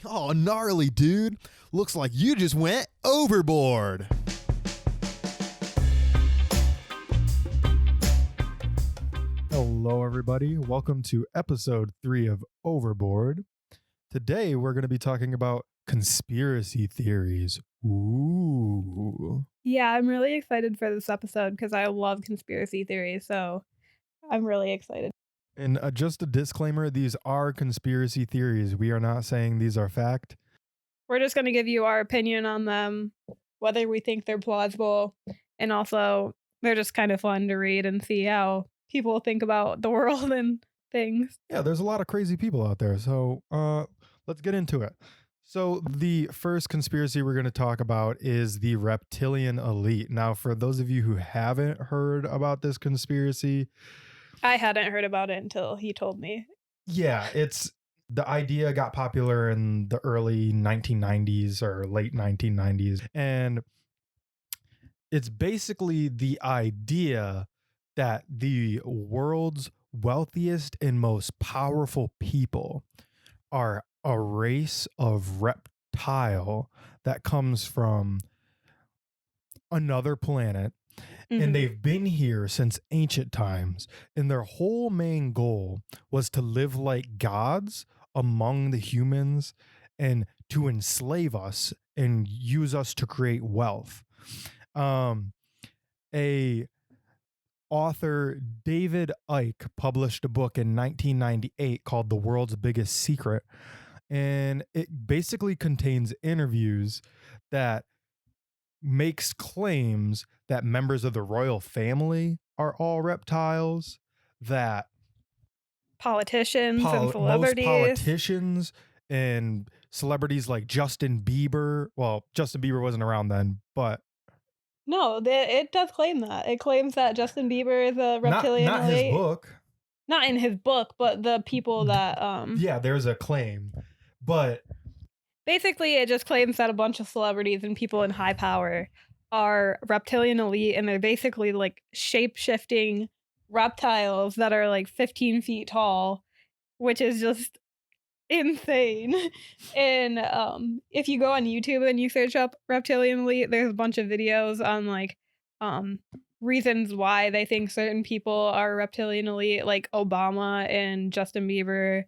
Oh, gnarly, dude. Looks like you just went overboard. Hello, everybody. Welcome to episode 3 of Overboard. Today, we're going to be talking about conspiracy theories. Ooh. Yeah, I'm really excited for this episode because I love conspiracy theories, so I'm really excited. And just a disclaimer, these are conspiracy theories. We are not saying these are fact. We're just going to give you our opinion on them, whether we think they're plausible, and also they're just kind of fun to read and see how people think about the world and things. Yeah, there's a lot of crazy people out there. So let's get into it. So the first conspiracy we're going to talk about is the Reptilian Elite. Now, for those of you who haven't heard about this conspiracy, I hadn't heard about it until he told me. yeah, the idea got popular in the early 1990s or late 1990s. And it's basically the idea that the world's wealthiest and most powerful people are a race of reptile that comes from another planet. And they've been here since ancient times. And their whole main goal was to live like gods among the humans and to enslave us and use us to create wealth. A author, David Icke, published a book in 1998 called The World's Biggest Secret. And it basically contains interviews that makes claims that members of the royal family are all reptiles, that Politicians and most celebrities. politicians and celebrities like Justin Bieber. Well, Justin Bieber wasn't around then, but No, it does claim that. It claims that Justin Bieber is a reptilian not elite. his book. Not in his book, but the people that Yeah, there's a claim. But basically it just claims that a bunch of celebrities and people in high power are reptilian elite, and they're basically like shape-shifting reptiles that are like 15 feet tall, which is just insane. And if you go on YouTube and you search up reptilian elite, there's a bunch of videos on like reasons why they think certain people are reptilian elite, like Obama and Justin Bieber.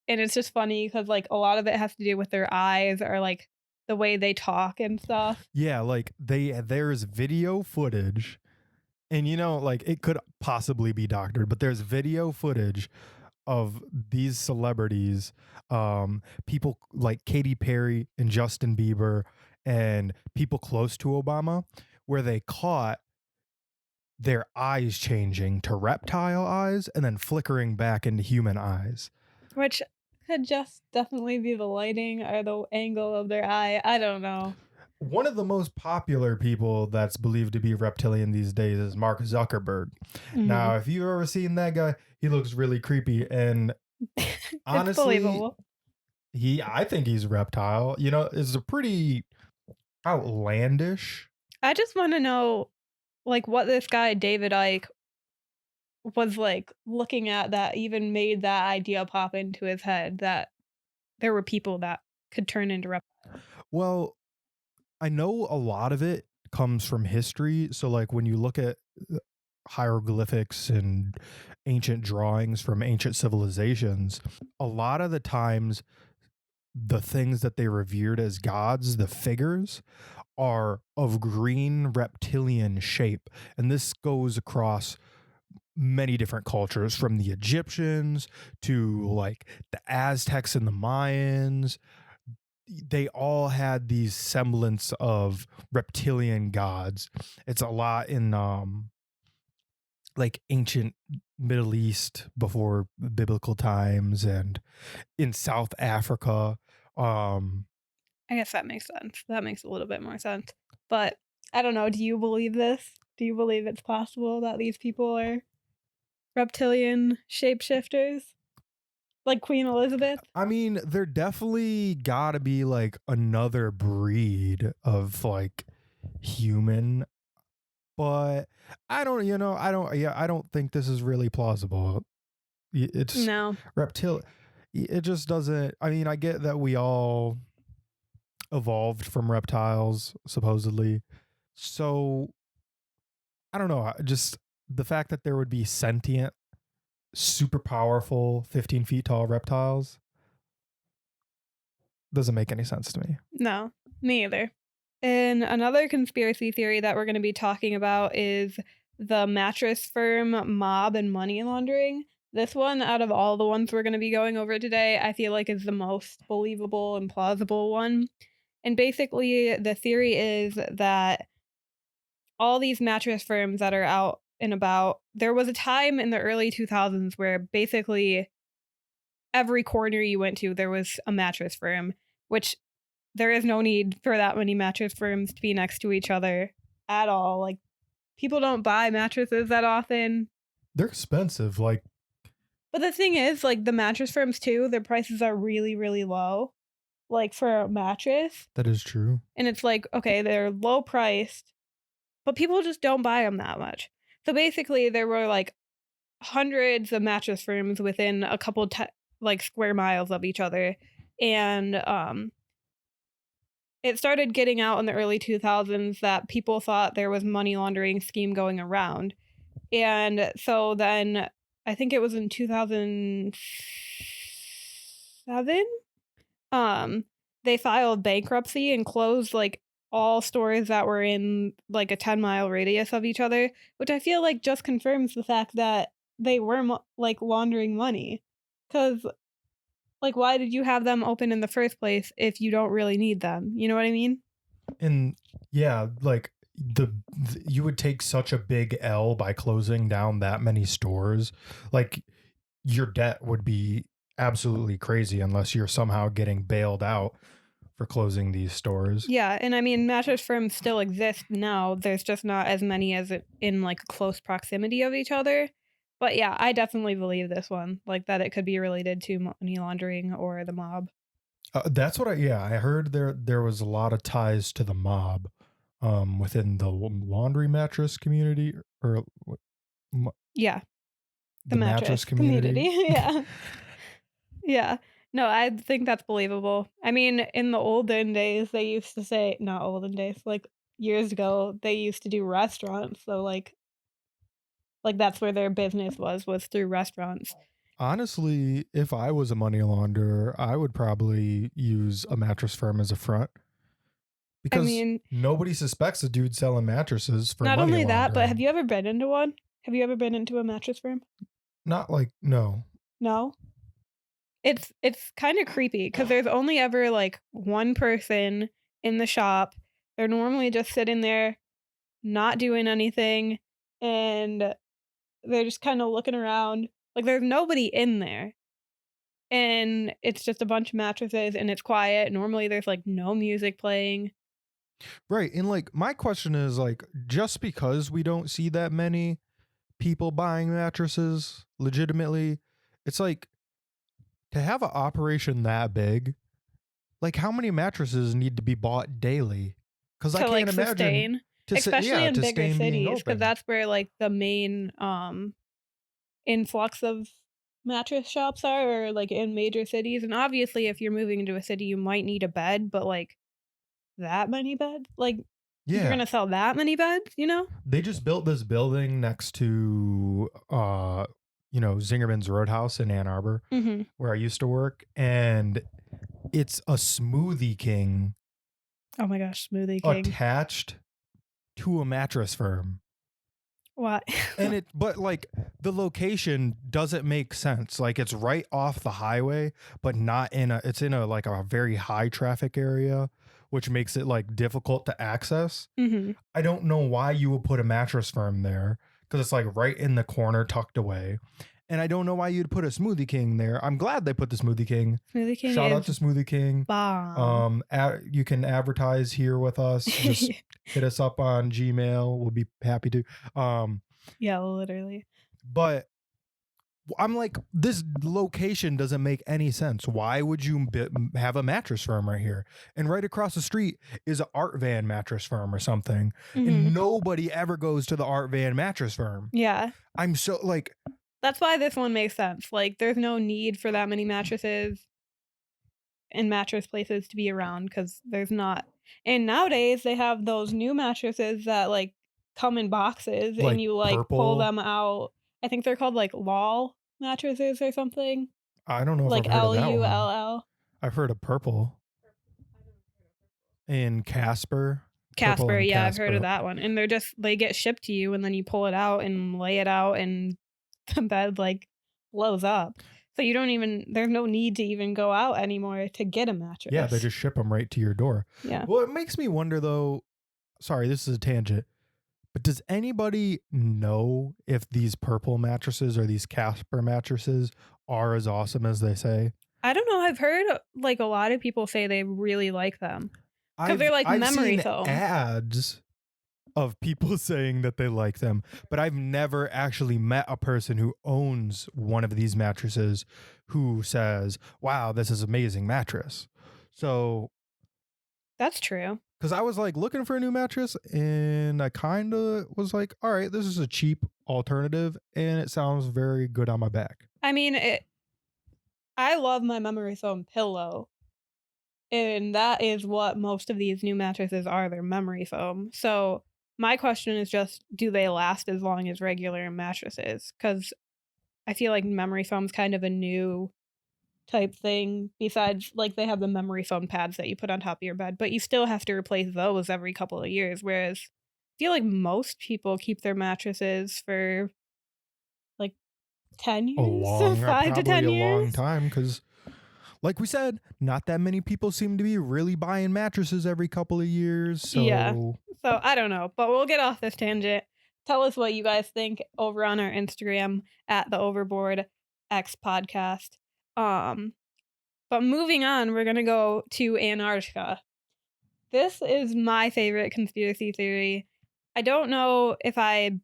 And it's just funny because like a lot of it has to do with their eyes or like the way they talk and stuff. yeah, like there's video footage, and like it could possibly be doctored, but there's video footage of these celebrities, people like Katy Perry and Justin Bieber and people close to Obama, where they caught their eyes changing to reptile eyes and then flickering back into human eyes. Which could just definitely be the lighting or the angle of their eye. I don't know. One of the most popular people that's believed to be reptilian these days is Mark Zuckerberg. Now, if you've ever seen that guy, he looks really creepy. And honestly, I think he's reptile. It's a pretty outlandish. I just want to know, like, what this guy David Icke was like looking at that even made that idea pop into his head that there were people that could turn into reptiles. Well, I know a lot of it comes from history. So, like, when you look at hieroglyphics and ancient drawings from ancient civilizations, a lot of the times the things that they revered as gods, the figures, are of green reptilian shape. And this goes across many different cultures, from the Egyptians to like the Aztecs and the Mayans. They all had these semblance of reptilian gods. It's a lot in like ancient Middle East before biblical times, and in South Africa. I guess that makes sense. That makes a little bit more sense. But I don't know. Do you believe this? Do you believe it's possible that these people are reptilian shapeshifters? Like Queen Elizabeth? I mean, there definitely gotta be like another breed of like human, but I don't think this is really plausible. It's No. reptilian. it just doesn't. I mean, I get that we all evolved from reptiles, supposedly. So I don't know. Just the fact that there would be sentient, super powerful, 15 feet tall reptiles doesn't make any sense to me. No, me either. And another conspiracy theory that we're going to be talking about is the mattress firm mob and money laundering. This one, out of all the ones we're going to be going over today, I feel like is the most believable and plausible one. And basically, the theory is that all these mattress firms that are out and about, there was a time in the early 2000s where basically every corner you went to, there was a mattress firm, which there is no need for that many mattress firms to be next to each other at all. Like, people don't buy mattresses that often. They're expensive. Like, but the thing is, like, the mattress firms too, their prices are really, really low, like for a mattress. that is true. And it's like, okay, they're low priced, but people just don't buy them that much. So basically, there were like hundreds of mattress firms within a couple like square miles of each other, and it started getting out in the early 2000s that people thought there was money laundering scheme going around. And so then I think it was in 2007, they filed bankruptcy and closed like all stores that were in like a 10-mile radius of each other, which I feel like just confirms the fact that they were like laundering money. Because like, why did you have them open in the first place if you don't really need them? You know what I mean? And yeah, like you would take such a big L by closing down that many stores. Like, your debt would be absolutely crazy unless you're somehow getting bailed out for closing these stores. Yeah, and I mean, mattress firms still exist now. There's just not as many as in like close proximity of each other. But yeah, I definitely believe this one, like that it could be related to money laundering or the mob. That's what I heard there was a lot of ties to the mob within the laundry mattress community, or Yeah, the mattress community. Yeah. Yeah. No, I think that's believable. I mean, in the olden days, they used to say, not olden days, like years ago, they used to do restaurants. So like that's where their business was through restaurants. Honestly, if I was a money launderer, I would probably use a mattress firm as a front, I because mean, nobody suspects a dude selling mattresses for not money only that, but laundering. have you ever been into one? Have you ever been into a mattress firm? Not like, no. No? It's kind of creepy because there's only ever like one person in the shop. They're normally just sitting there, not doing anything, and they're just kind of looking around. Like, there's nobody in there. And it's just a bunch of mattresses and it's quiet. Normally there's like no music playing. Right. And like, my question is, like, just because we don't see that many people buying mattresses legitimately, it's like, to have an operation that big, like, how many mattresses need to be bought daily? Because I To can't like imagine sustain, especially in to bigger sustain being cities, because open. that's where like the main influx of mattress shops are, or like in major cities. And obviously if you're moving into a city you might need a bed, but like that many beds, like you're Yeah. gonna sell that many beds, you know? They just built this building next to Zingerman's Roadhouse in Ann Arbor, Mm-hmm. where I used to work, and it's a Smoothie King Oh my gosh, Smoothie King. attached to a mattress firm. What? And but like, the location doesn't make sense. Like, it's right off the highway, but not it's in a like a very high traffic area, which makes it like difficult to access. Mm-hmm. I don't know why you would put a mattress firm there, because it's like right in the corner, tucked away. And I don't know why you'd put a Smoothie King there. I'm glad they put the Smoothie King. Smoothie King Shout is out to Smoothie King. bomb. You can advertise here with us. Just hit us up on Gmail. We'll be happy to. Yeah, literally. But I'm like, this location doesn't make any sense. Why would you have a mattress firm right here? And right across the street is an Art Van mattress firm or something. Mm-hmm. And nobody ever goes to the Art Van mattress firm. Yeah. I'm so like, That's why this one makes sense. Like, there's no need for that many mattresses and mattress places to be around because there's not. And nowadays they have those new mattresses that like come in boxes and Like you like pull purple. them out. I think they're called like LOL mattresses or something. I don't know if I've Like heard of that one. LULL. I've heard of purple and Casper. Purple Casper, and yeah, I've heard of Casper. that one. And they get shipped to you and then you pull it out and lay it out and the bed like blows up. So you don't even there's no need to even go out anymore to get a mattress. Yeah, they just ship them right to your door. Yeah. Well, it makes me wonder though. Sorry, this is a tangent. But does anybody know if these purple mattresses or these Casper mattresses are as awesome as they say? I don't know. I've heard like a lot of people say they really like them because they're like I've memory seen foam. ads of people saying that they like them, but I've never actually met a person who owns one of these mattresses who says, "Wow, this is amazing mattress." So, That's true. because I was like looking for a new mattress and I kind of was like, all right, this is a cheap alternative and it sounds very good on my back. I mean, I love my memory foam pillow, and that is what most of these new mattresses are. They're memory foam. So my question is just, do they last as long as regular mattresses? Because I feel like memory foam's kind of a new type thing. Besides, like they have the memory foam pads that you put on top of your bed, but you still have to replace those every couple of years. Whereas I feel like most people keep their mattresses for like 10 years, 5 to 10 Probably a long years. time because, like we said, not that many people seem to be really buying mattresses every couple of years. So, Yeah. So I don't know, but we'll get off this tangent. Tell us what you guys think over on our Instagram at the Overboard X podcast. But moving on, we're gonna go to Antarctica. This is my favorite conspiracy theory. I don't know if I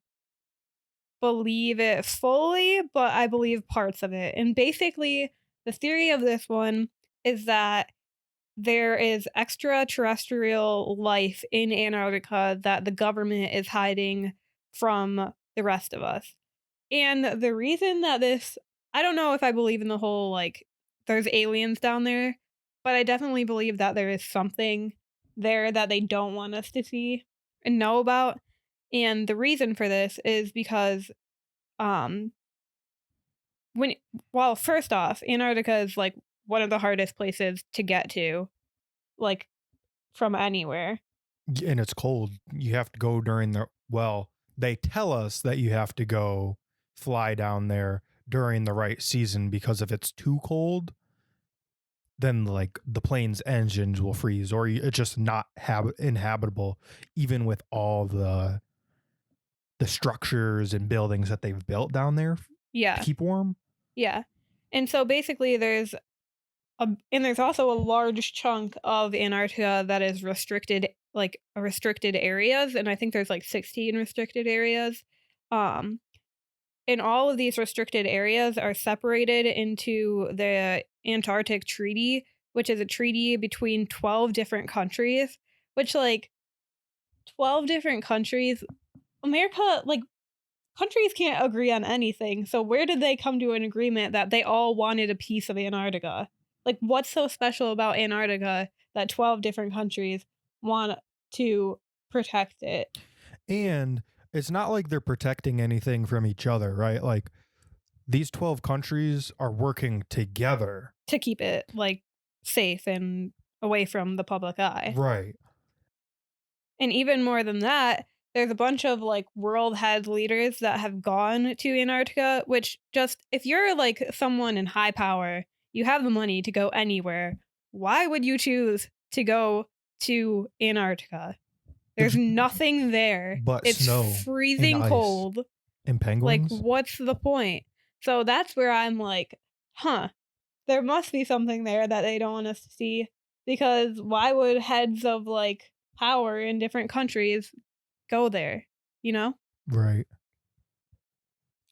believe it fully, but I believe parts of it. And basically, the theory of this one is that there is extraterrestrial life in Antarctica that the government is hiding from the rest of us. And the reason that I don't know if I believe in the whole like there's aliens down there, but I definitely believe that there is something there that they don't want us to see and know about. And the reason for this is because um when well, first off, Antarctica is like one of the hardest places to get to, like from anywhere. and it's cold. You have to go during well, they tell us that you have to go fly down there during the right season because if it's too cold, then like the plane's engines will freeze or it's just not inhabitable, even with all the structures and buildings that they've built down there to Yeah. keep warm. Yeah. And so basically there's also a large chunk of Antarctica that is restricted, like restricted areas, and I think there's like 16 restricted areas. Um, and all of these restricted areas are separated into the Antarctic Treaty, which is a treaty between 12 different countries, which like 12 different countries, America, like countries can't agree on anything. So where did they come to an agreement that they all wanted a piece of Antarctica? Like what's so special about Antarctica that 12 different countries want to protect it? And it's not like they're protecting anything from each other, right? Like these 12 countries are working together To keep it like safe and away from the public eye. right. And even more than that, there's a bunch of like world head leaders that have gone to Antarctica, which just if you're like someone in high power, you have the money to go anywhere. Why would you choose to go to Antarctica? There's nothing there. But It's snow and freezing ice cold. and Like, penguins. what's the point? So that's where I'm like, huh, there must be something there that they don't want us to see. Because why would heads of like power in different countries go there? You know? Right.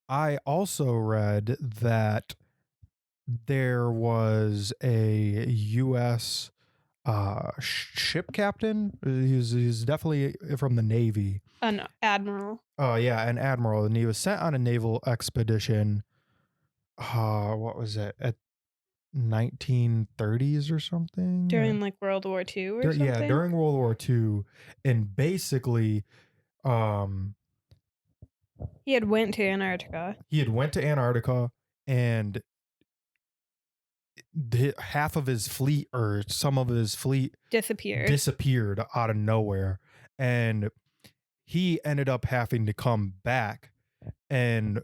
I also read that there was a U.S. Ship captain. He's definitely from the Navy. An admiral. Oh yeah, an admiral, and he was sent on a naval expedition what was it, at 1930s or something? During like World War II or Yeah, something? during World War II, and basically, um, He had went to Antarctica. he had went to Antarctica, and half of his fleet or some of his fleet Disappeared. disappeared out of nowhere, and he ended up having to come back. And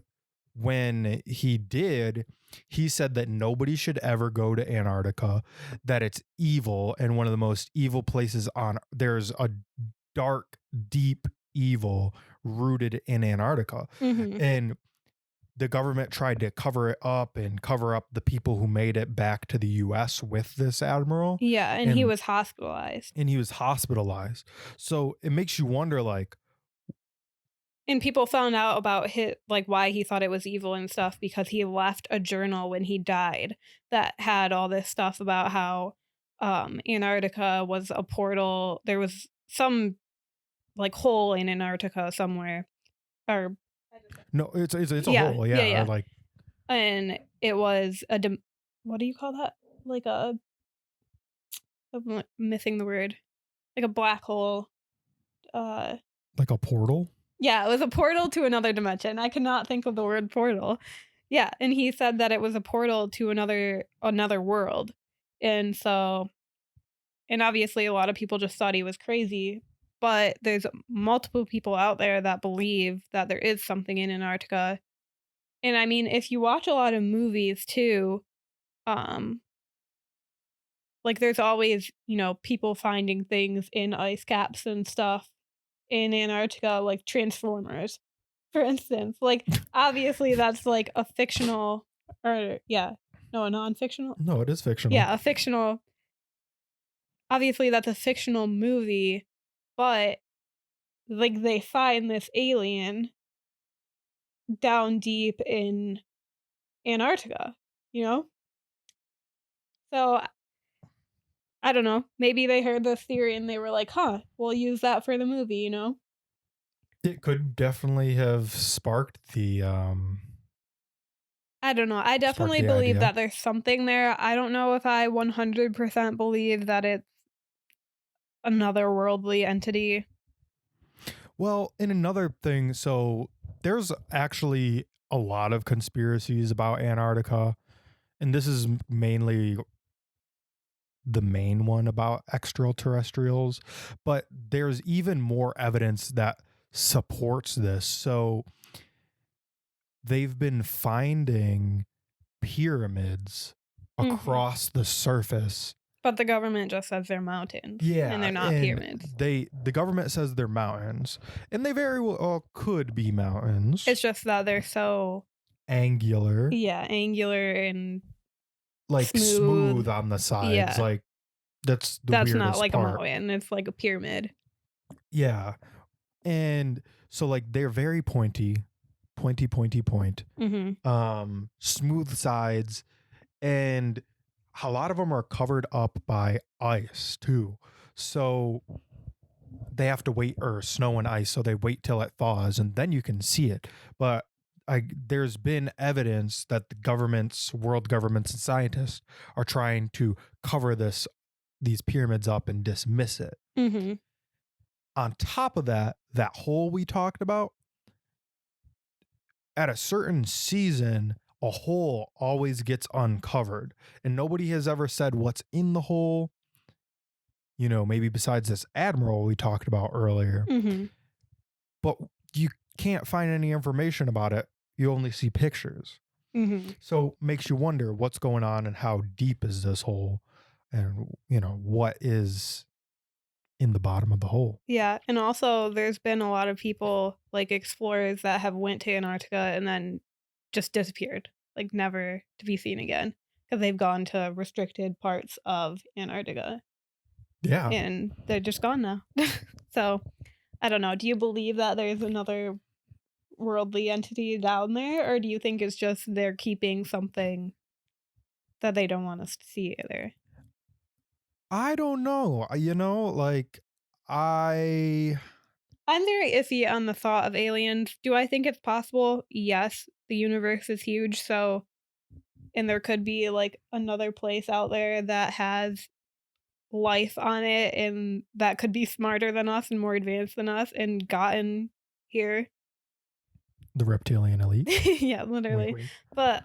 when he did, he said that nobody should ever go to Antarctica, that it's evil and one of the most evil places on. There's a dark, deep evil rooted in Antarctica. Hmm. And the government tried to cover it up and cover up the people who made it back to the US with this admiral. Yeah, and he was hospitalized. And he was hospitalized. So it makes you wonder, like, And people found out about his, like, why he thought it was evil and stuff because he left a journal when he died that had all this stuff about how Antarctica was a portal. There was some like hole in Antarctica somewhere, or no, it's a yeah, whole, yeah, yeah, yeah, like and it was what do you call that? Like I'm missing the word, like a black hole. Uh, like a portal. Yeah, it was a portal to another dimension. I cannot think of the word portal. Yeah, and he said that it was a portal to another world. And so, and obviously a lot of people just thought he was crazy, but there's multiple people out there that believe that there is something in Antarctica. And I mean, if you watch a lot of movies too, um like there's always, people finding things in ice caps and stuff in Antarctica, like Transformers, for instance. Like, obviously, that's like a fictional, or yeah, no, a non-fictional. No, it is fictional. Yeah, a fictional. Obviously, that's a fictional movie, but like they find this alien down deep in Antarctica, you know? So I don't know. Maybe they heard this theory and they were like, huh, we'll use that for the movie, you know? It could definitely have I don't know. I sparked definitely the believe idea. that there's something there. I don't know if I 100% believe that it's another worldly entity. Well, and another thing, so there's actually a lot of conspiracies about Antarctica, and this is mainly the main one about extraterrestrials, but there's even more evidence that supports this. So they've been finding pyramids Mhm. across the surface. But the government just says they're mountains and Yeah, they're not and pyramids. the government says they're mountains, and they very well could be mountains. It's just that they're so, Angular, yeah, angular and like smooth smooth. on the sides, Yeah. like that's the That's not weirdest like a part. mountain. It's like a pyramid. Yeah. And so like they're very pointy, pointy point. Mhm. Smooth sides, and a lot of them are covered up by ice too. So they have to wait, or snow and ice, so they wait till it thaws and then you can see it. But there's been evidence that the governments, world governments and scientists are trying to cover these pyramids up and dismiss it. Mhm. On top of that, that hole we talked about, at a certain season, a hole always gets uncovered, and nobody has ever said what's in the hole. Maybe besides this admiral we talked about earlier, Mhm. but you can't find any information about it. You only see pictures. Mhm. So makes you wonder what's going on and how deep is this hole, and what is in the bottom of the hole. Yeah, and also there's been a lot of people, like explorers that have went to Antarctica and then just disappeared, like never to be seen again because they've gone to restricted parts of Antarctica Yeah. and they're just gone now. So, I don't know. Do you believe that there's another worldly entity down there, or do you think it's just they're keeping something that they don't want us to see either? I don't know. Like I I'm very iffy on the thought of aliens. Do I think it's possible? Yes, the universe is huge, so and there could be like another place out there that has life on it and that could be smarter than us and more advanced than us and gotten here. The Reptilian Elite. Yeah, literally. Wink, wink. But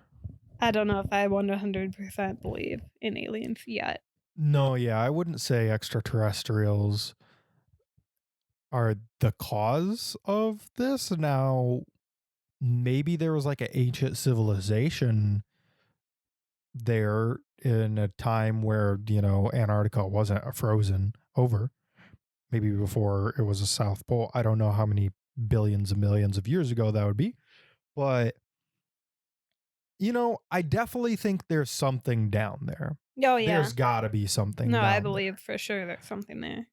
I don't know if I 100% believe in aliens yet. No, yeah, I wouldn't say extraterrestrials are the cause of this. Now, maybe there was like an ancient civilization there in a time where, Antarctica wasn't frozen over. Maybe before it was a South Pole. I don't know how many billions and millions of years ago that would be. But, I definitely think there's something down there. Oh yeah. There's got to be something No, down I there. believe for sure there's something there.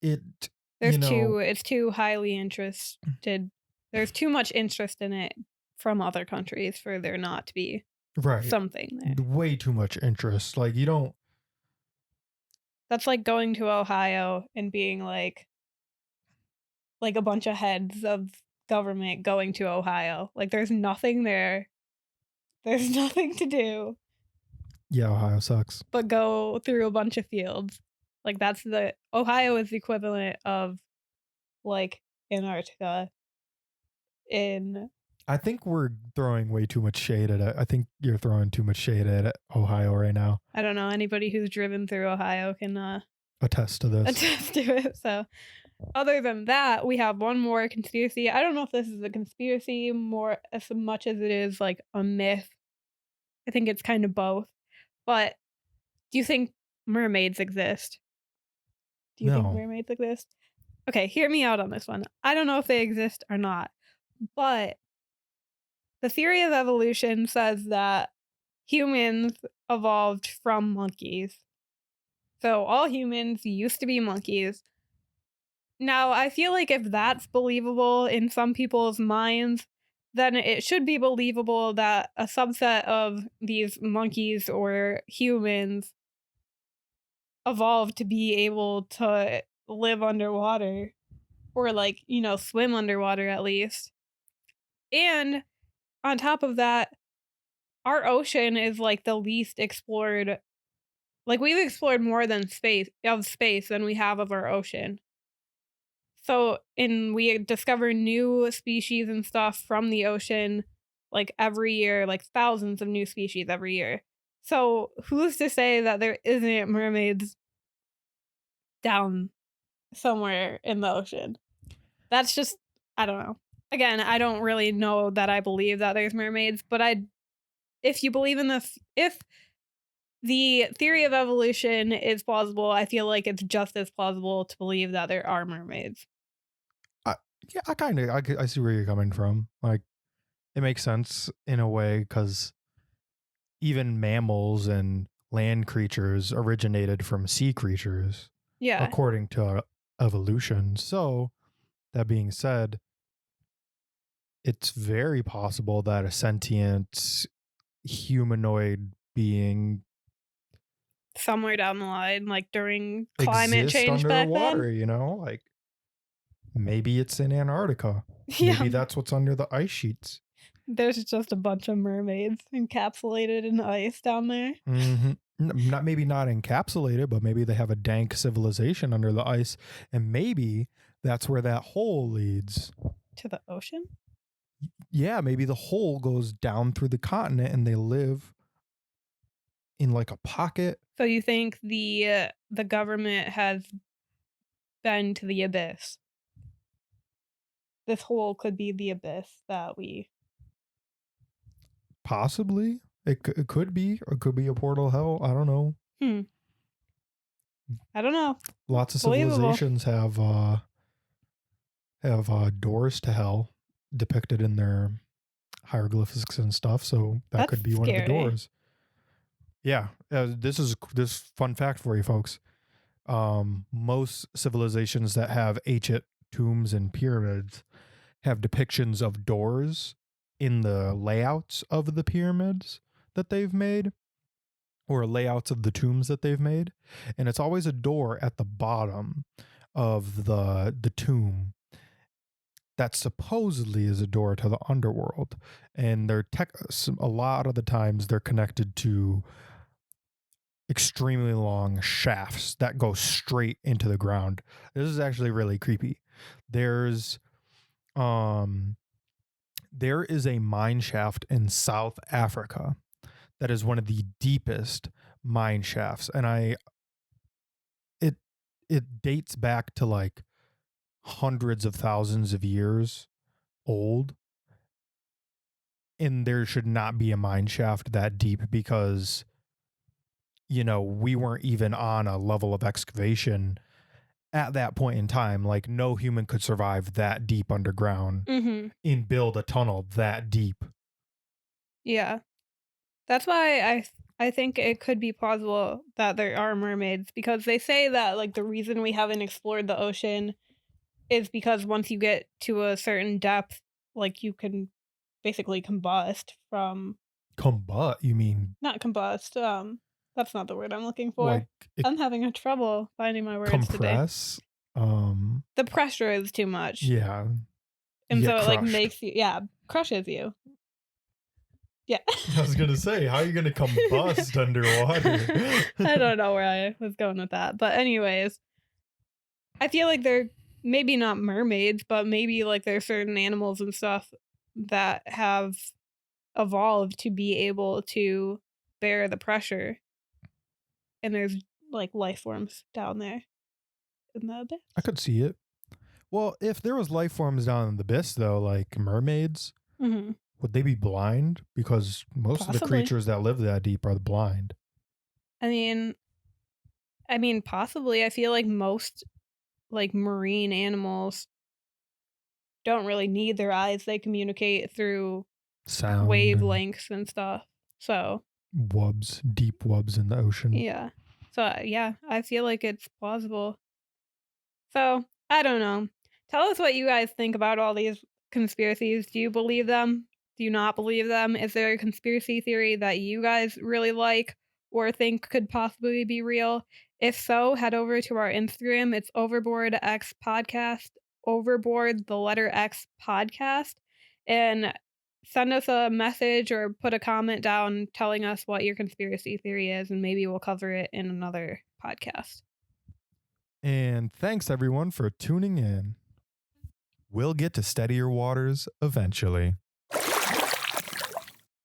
It's too highly interested. There's too much interest in it from other countries for there not to be something there. Way too much interest. Like you don't. That's like going to Ohio and being like a bunch of heads of government going to Ohio. Like there's nothing there. There's nothing to do. Yeah, Ohio sucks. But go through a bunch of fields. Like Ohio is the equivalent of like Antarctica I think we're throwing way too much shade at it. I think you're throwing too much shade at Ohio right now. I don't know. Anybody who's driven through Ohio can attest to this. Attest to it. So other than that, we have one more conspiracy. I don't know if this is a conspiracy more as much as it is like a myth. I think it's kind of both. But do you think mermaids exist? Do you think mermaids exist? Okay, hear me out on this one. I don't know if they exist or not, but the theory of evolution says that humans evolved from monkeys. So all humans used to be monkeys. Now, I feel like if that's believable in some people's minds, then it should be believable that a subset of these monkeys or humans evolved to be able to live underwater or like, swim underwater at least. And on top of that, our ocean is like the least explored. Like we've explored more than space than we have of our ocean. So, we discover new species and stuff from the ocean like every year, like thousands of new species every year. So, who's to say that there isn't mermaids down somewhere in the ocean? That's just, I don't know. Again, I don't really know that I believe that there's mermaids, but if you believe in if the theory of evolution is plausible, I feel like it's just as plausible to believe that there are mermaids. Yeah, I see where you're coming from. Like, it makes sense in a way because even mammals and land creatures originated from sea creatures. Yeah. According to evolution. So, that being said, it's very possible that a sentient humanoid being somewhere down the line, like during climate change back underwater, then, like maybe it's in Antarctica. Yeah. Maybe that's what's under the ice sheets. There's just a bunch of mermaids encapsulated in ice down there. Mm-hmm. Maybe not encapsulated, but maybe they have a dank civilization under the ice, and maybe that's where that hole leads. To the ocean? Yeah, maybe the hole goes down through the continent and they live in like a pocket. So you think the government has been to the abyss? This hole could be the abyss that we... Possibly. It could be, or it could be a portal hell. I don't know. I don't know. Lots of civilizations have doors to hell depicted in their hieroglyphics and stuff. So that could be scary. One of the doors. Yeah. This fun fact for you folks. Most civilizations that have ancient tombs and pyramids have depictions of doors in the layouts of the pyramids that they've made, or layouts of the tombs that they've made, and it's always a door at the bottom of the tomb, that supposedly is a door to the underworld. And a lot of the times they're connected to extremely long shafts that go straight into the ground. This is actually really creepy. There's there is a mine shaft in South Africa that is one of the deepest mine shafts, and it dates back to like hundreds of thousands of years old, and there should not be a mine shaft that deep because we weren't even on a level of excavation at that point in time. Like, no human could survive that deep underground Mm-hmm. and build a tunnel that deep. Yeah. That's why I think it could be plausible that there are mermaids, because they say that like the reason we haven't explored the ocean is because once you get to a certain depth, like you can basically combust from Combust, you mean not combust, that's not the word I'm looking for. like it I'm having a trouble finding my words today. compress? The pressure is too much. Yeah, you And get so it like crushed. makes you, yeah, crushes you. Yeah. I was gonna say, how are you gonna combust underwater? I don't know where I was going with that. But anyways, I feel like they're maybe not mermaids, but maybe like there's certain animals and stuff that have evolved to be able to bear the pressure. And there's like life forms down there in the abyss. I could see it. Well, if there was life forms down in the abyss, though, like mermaids, Mm-hmm. would they be blind? Because most of the Possibly. creatures that live that deep are blind. I mean, possibly. I feel like most like marine animals don't really need their eyes. They communicate through Sound and wavelengths and stuff. So, wubs, deep wubs in the ocean. yeah. So, yeah, I feel like it's plausible. So, I don't know. Tell us what you guys think about all these conspiracies. Do you believe them? Do you not believe them? Is there a conspiracy theory that you guys really like or think could possibly be real? If so, head over to our Instagram. It's Overboard X Podcast, Overboard the letter X Podcast, and send us a message or put a comment down telling us what your conspiracy theory is, and maybe we'll cover it in another podcast. And thanks everyone for tuning in. We'll get to steadier waters eventually.